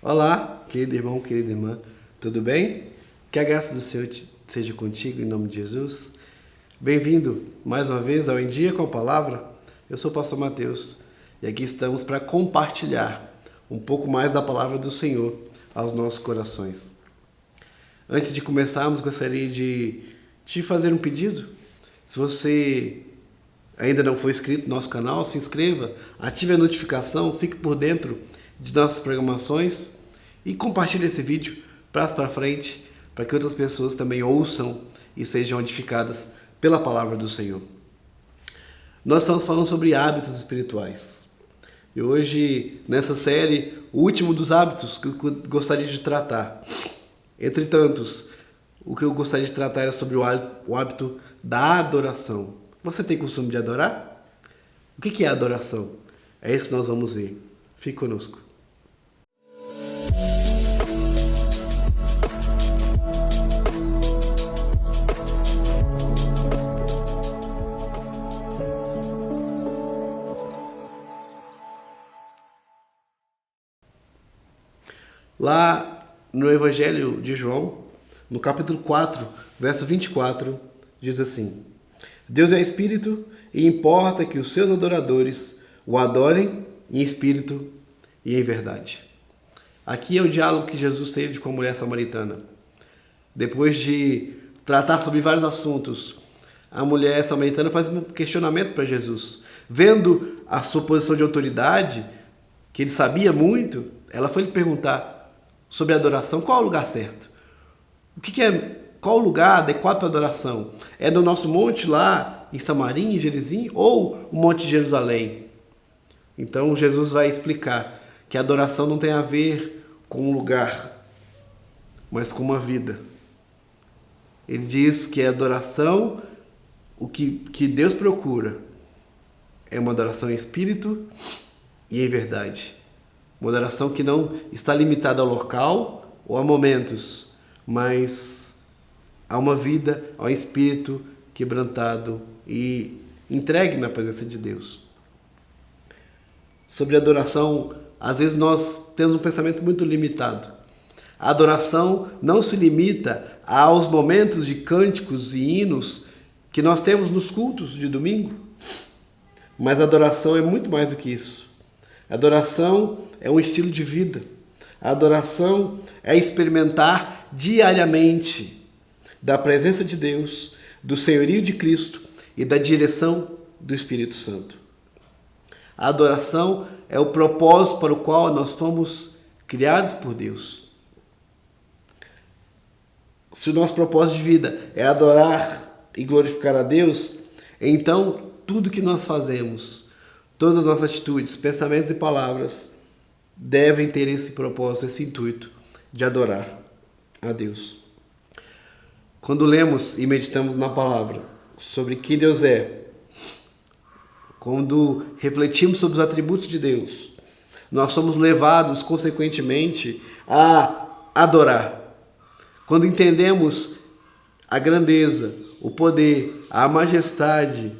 Olá, querido irmão, querida irmã, tudo bem? Que a graça do Senhor seja contigo em nome de Jesus. Bem-vindo mais uma vez ao Em Dia com a Palavra. Eu sou o pastor Mateus e aqui estamos para compartilhar um pouco mais da palavra do Senhor aos nossos corações. Antes de começarmos, gostaria de te fazer um pedido. Se você ainda não for inscrito no nosso canal, se inscreva, ative a notificação, fique por dentro de nossas programações e compartilhe esse vídeo para frente, para que outras pessoas também ouçam e sejam edificadas pela palavra do Senhor. Nós estamos falando sobre hábitos espirituais. E hoje, nessa série, o último dos hábitos que eu gostaria de tratar. Entre tantos, o que eu gostaria de tratar era sobre o hábito da adoração. Você tem costume de adorar? O que é adoração? É isso que nós vamos ver. Fique conosco. Lá no Evangelho de João, no capítulo 4, verso 24, diz assim: Deus é Espírito e importa que os seus adoradores o adorem em espírito e em verdade. Aqui é o diálogo que Jesus teve com a mulher samaritana. Depois de tratar sobre vários assuntos, a mulher samaritana faz um questionamento para Jesus. Vendo a sua posição de autoridade, que ele sabia muito, ela foi lhe perguntar sobre a adoração. Qual é o lugar certo? Qual o lugar adequado para a adoração? É no nosso monte lá em Samaria, em Gerizim, ou o Monte de Jerusalém? Então Jesus vai explicar que a adoração não tem a ver com um lugar, mas com uma vida. Ele diz que a adoração, o que Deus procura, é uma adoração em espírito e em verdade. Uma adoração que não está limitada ao local ou a momentos, mas a uma vida, ao espírito quebrantado e entregue na presença de Deus. Sobre adoração, às vezes nós temos um pensamento muito limitado. A adoração não se limita aos momentos de cânticos e hinos que nós temos nos cultos de domingo, mas a adoração é muito mais do que isso. A adoração é um estilo de vida. A adoração é experimentar diariamente da presença de Deus, do senhorio de Cristo e da direção do Espírito Santo. A adoração é o propósito para o qual nós fomos criados por Deus. Se o nosso propósito de vida é adorar e glorificar a Deus, então tudo que nós fazemos, todas as nossas atitudes, pensamentos e palavras devem ter esse propósito, esse intuito de adorar a Deus. Quando lemos e meditamos na palavra sobre quem Deus é, quando refletimos sobre os atributos de Deus, nós somos levados, consequentemente, a adorar. Quando entendemos a grandeza, o poder, a majestade,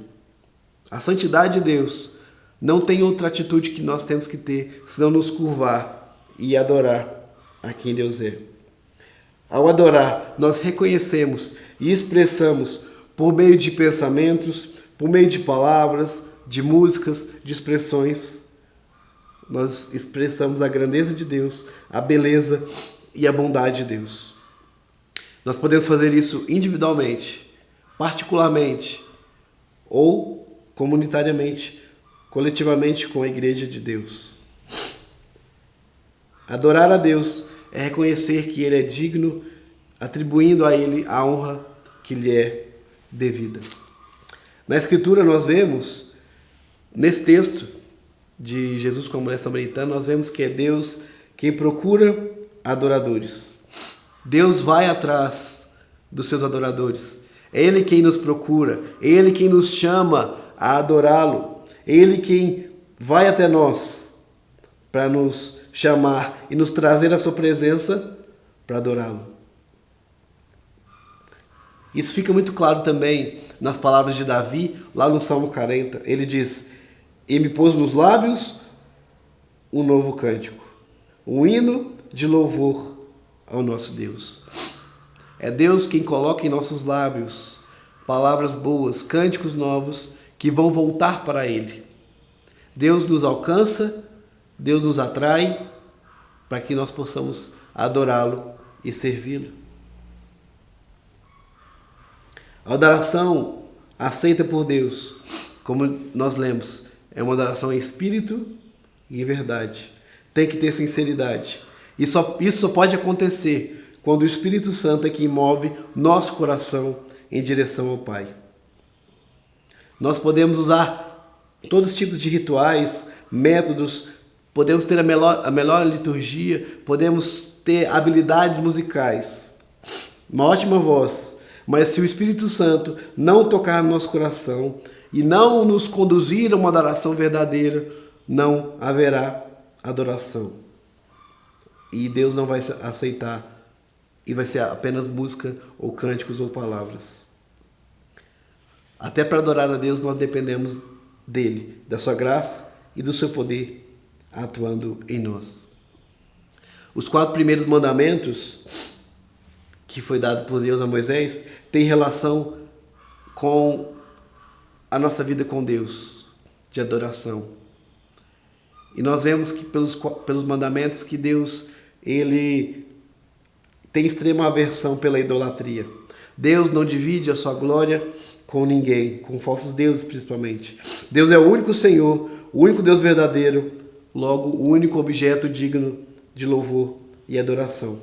a santidade de Deus, não tem outra atitude que nós temos que ter, senão nos curvar e adorar a quem Deus é. Ao adorar, nós reconhecemos e expressamos por meio de pensamentos, por meio de palavras, de músicas, de expressões, nós expressamos a grandeza de Deus, a beleza e a bondade de Deus. Nós podemos fazer isso individualmente, particularmente ou comunitariamente, coletivamente com a Igreja de Deus. Adorar a Deus é reconhecer que Ele é digno, atribuindo a Ele a honra que lhe é devida. Na Escritura nós vemos, nesse texto de Jesus com a mulher samaritana, nós vemos que é Deus quem procura adoradores. Deus vai atrás dos seus adoradores. É Ele quem nos procura, é Ele quem nos chama a adorá-lo. É Ele quem vai até nós para nos chamar e nos trazer a sua presença para adorá-lo. Isso fica muito claro também nas palavras de Davi, lá no Salmo 40. Ele diz: e me pôs nos lábios um novo cântico, um hino de louvor ao nosso Deus. É Deus quem coloca em nossos lábios palavras boas, cânticos novos que vão voltar para Ele. Deus nos alcança, Deus nos atrai para que nós possamos adorá-lo e servi-lo. A adoração aceita por Deus, como nós lemos, é uma adoração em espírito e em verdade. Tem que ter sinceridade. Isso só pode acontecer quando o Espírito Santo é quem move nosso coração em direção ao Pai. Nós podemos usar todos os tipos de rituais, métodos, podemos ter a melhor liturgia, podemos ter habilidades musicais, uma ótima voz, mas se o Espírito Santo não tocar no nosso coração e não nos conduzir a uma adoração verdadeira, não haverá adoração. E Deus não vai aceitar, e vai ser apenas música ou cânticos ou palavras. Até para adorar a Deus nós dependemos dele, da sua graça e do seu poder atuando em nós. Os 4 primeiros mandamentos que foi dado por Deus a Moisés têm relação com a nossa vida com Deus, de adoração. E nós vemos que pelos mandamentos que Deus, ele tem extrema aversão pela idolatria. Deus não divide a sua glória com ninguém, com falsos deuses principalmente. Deus é o único Senhor, o único Deus verdadeiro, logo o único objeto digno de louvor e adoração.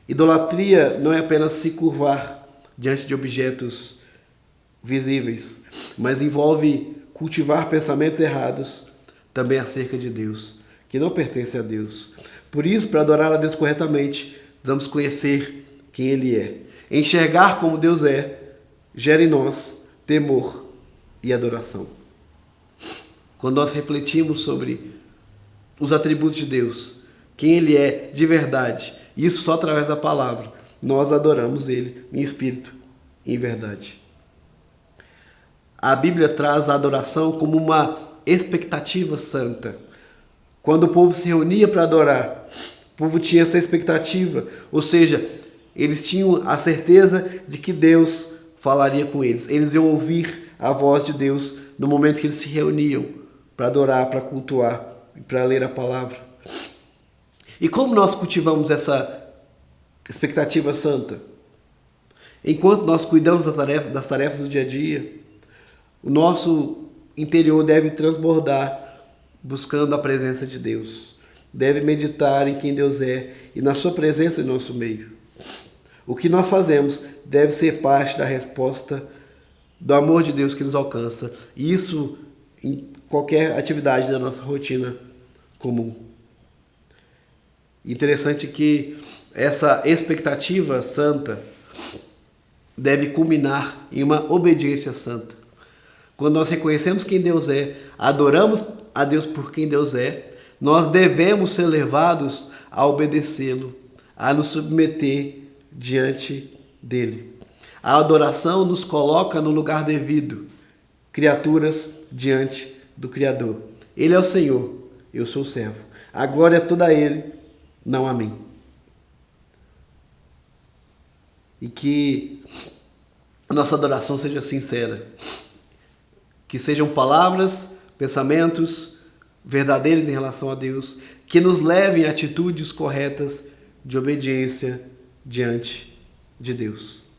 Idolatria não é apenas se curvar diante de objetos visíveis, mas envolve cultivar pensamentos errados também acerca de Deus, que não pertence a Deus. Por isso, para adorar a Deus corretamente, precisamos conhecer quem Ele é. Enxergar como Deus é, gera em nós temor e adoração. Quando nós refletimos sobre os atributos de Deus, quem Ele é de verdade, isso só através da palavra, nós adoramos Ele em espírito e em verdade. A Bíblia traz a adoração como uma expectativa santa. Quando o povo se reunia para adorar, o povo tinha essa expectativa, ou seja, eles tinham a certeza de que Deus falaria com eles. Eles iam ouvir a voz de Deus no momento que eles se reuniam para adorar, para cultuar e para ler a palavra. E como nós cultivamos essa expectativa santa? Enquanto nós cuidamos das tarefas do dia a dia, o nosso interior deve transbordar buscando a presença de Deus. Deve meditar em quem Deus é e na sua presença em nosso meio. O que nós fazemos deve ser parte da resposta do amor de Deus que nos alcança. E isso em qualquer atividade da nossa rotina comum. Interessante que essa expectativa santa deve culminar em uma obediência santa. Quando nós reconhecemos quem Deus é, adoramos a Deus por quem Deus é, nós devemos ser levados a obedecê-lo, a nos submeter diante dele. A adoração nos coloca no lugar devido, criaturas diante do Criador. Ele é o Senhor, eu sou o servo. A glória é toda a Ele, não a mim. E que a nossa adoração seja sincera. Que sejam palavras, pensamentos verdadeiros em relação a Deus, que nos levem a atitudes corretas de obediência diante de Deus.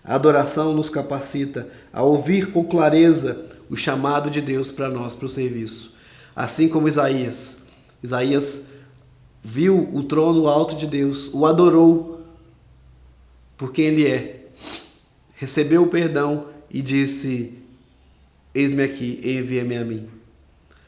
A adoração nos capacita a ouvir com clareza o chamado de Deus para nós, para o serviço. Assim como Isaías viu o trono alto de Deus, o adorou por quem Ele é, recebeu o perdão e disse: eis-me aqui, envia-me a mim.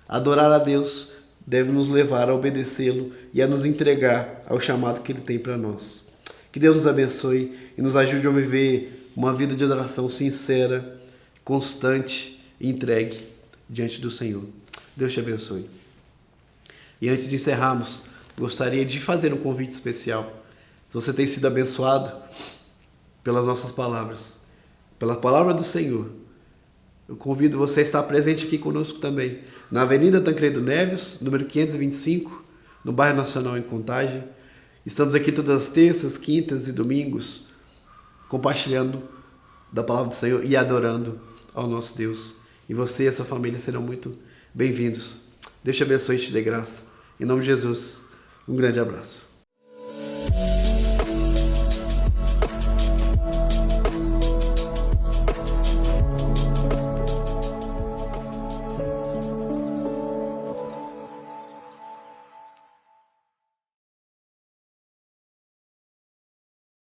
Adorar a Deus deve nos levar a obedecê-lo e a nos entregar ao chamado que Ele tem para nós. Que Deus nos abençoe e nos ajude a viver uma vida de adoração sincera, constante e entregue diante do Senhor. Deus te abençoe. E antes de encerrarmos, gostaria de fazer um convite especial. Se você tem sido abençoado pelas nossas palavras, pela palavra do Senhor, eu convido você a estar presente aqui conosco também, na Avenida Tancredo Neves, número 525, no Bairro Nacional em Contagem. Estamos aqui todas as terças, quintas e domingos, compartilhando da palavra do Senhor e adorando ao nosso Deus. E você e a sua família serão muito bem-vindos. Deus te abençoe e te dê graça. Em nome de Jesus, um grande abraço.